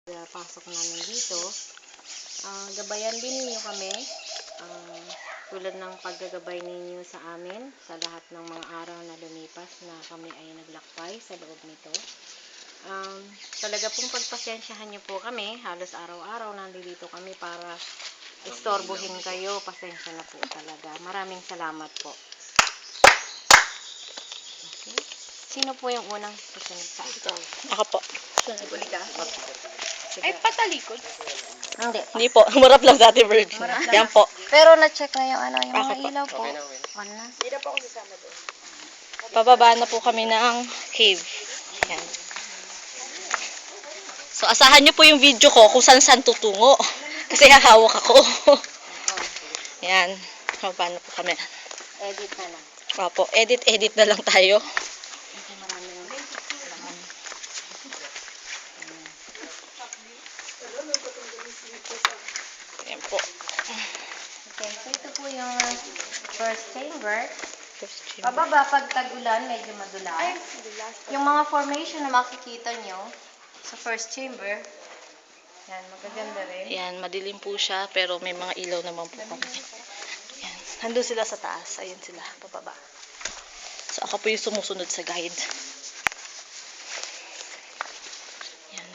Pasok namin dito. Gabayan din ninyo kami. Tulad ng paggagabay ninyo sa amin sa lahat ng mga araw na lumipas na kami ay naglakbay sa loob nito. Talaga pong pagpasensyahan niyo po kami. Halos araw-araw nandito kami para istorbohin kayo. Pasensya na po talaga. Maraming salamat po. Okay. Sino po yung unang susunod sa akin? Ako po. Huli ka? Ay, patalikod. Hindi. Po. Marap lang sa ating virgin. Yan po. Pero na-check na yung ano, yung mga Ako po. ilaw po. Okay na, okay. On na. Hindi na po ako sasama doon. Pababa na po kami ng cave. Yan. So, asahan nyo po yung video ko kung saan tutungo. Kasi hahawak ako. Yan. Pababa na po kami. Edit na lang. Opo. Edit na lang tayo. Kasi maraming laman. Yan po. Okay, so ito po yung first chamber. Pababa, pag tag-ulan, medyo madulas. Yung mga formation na makikita nyo sa first chamber, yan, magaganda rin. Yan. Madilim po siya pero may mga ilaw naman po kami. Yan. Nandun sila sa taas. Ayun sila. Pababa. So, ako po yung sumusunod sa guide. Yan.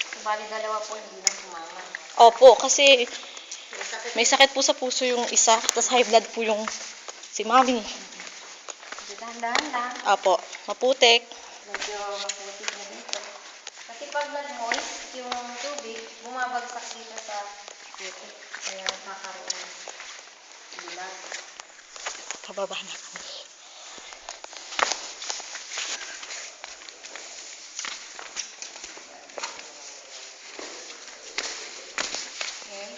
So, bali dalawa po, hindi na sumama. Opo, kasi may sakit po sa puso yung isa, tapos high blood po yung si mami. So, dahan-dahan lang. Opo, maputik. Medyo maputik na dito. Kasi pag nag-moist yung tubig, bumabagsak dito sa putik. Kaya nakakaroon ng bulag. Pababa na kami. Okay.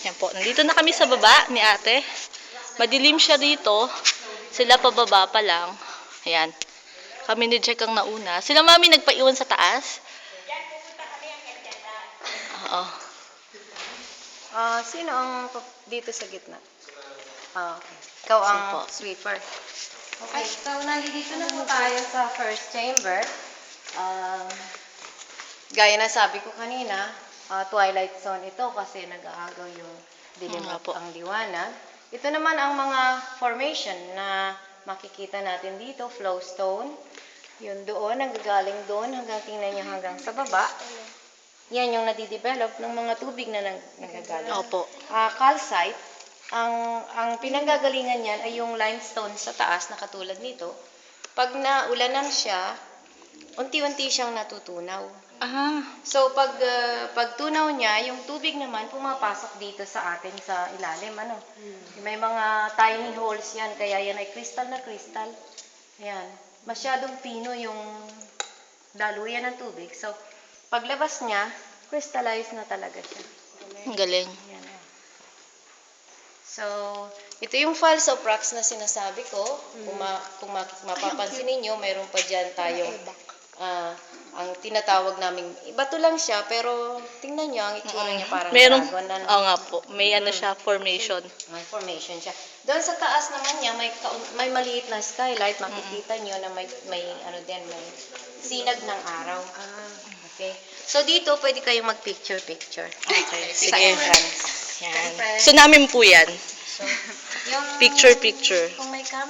Yan po, nandito na kami sa baba ni ate. Madilim siya dito. Sila pababa pa lang. Ayan. Kami ni Jack ang nauna. Sila mami nagpaiwan sa taas. Oo. Sino ang dito sa gitna? Okay. Ikaw ang Sipo. sweeper. Okay, so nandito na po tayo sa first chamber. Gaya na sabi ko kanina, twilight zone ito kasi nag-aagaw yung dilim nga at po. ang liwanag. Ito naman ang mga formation na makikita natin dito, flowstone. Yun doon, nagagaling doon hanggang tingnan nyo hanggang sa baba. Yan yung nadidevelop ng mga tubig na nagagaling. Opo. Calcite, ang pinanggagalingan niyan ay yung limestone sa taas na katulad nito. Pag naulanan siya, unti-unti siyang natutunaw. So pag tunaw niya, yung tubig naman pumapasok dito sa atin sa ilalim, ano. May mga tiny holes yan, kaya yan ay crystal na crystal. Ayan. Masyadong pino yung daluyan ng tubig. So paglabas niya, crystallize na talaga siya. Ang galing. Yan. So, ito yung false of rocks na sinasabi ko. Kung mapapansin ninyo, mayroon pa dyan tayong ang tinatawag naming, bato lang siya, pero tingnan nyo, ang itsura niya parang Merong, dragon. oo nga po. May ano siya, formation. May formation siya. Doon sa taas naman niya, may maliit na skylight. Makikita nyo na may ano din, may sinag ng araw. Okay. So, dito, pwede kayong mag-picture-picture. Okay, Sa sige. entrance. Yan. So, namin po yan. So, yung, Picture. kung may camera,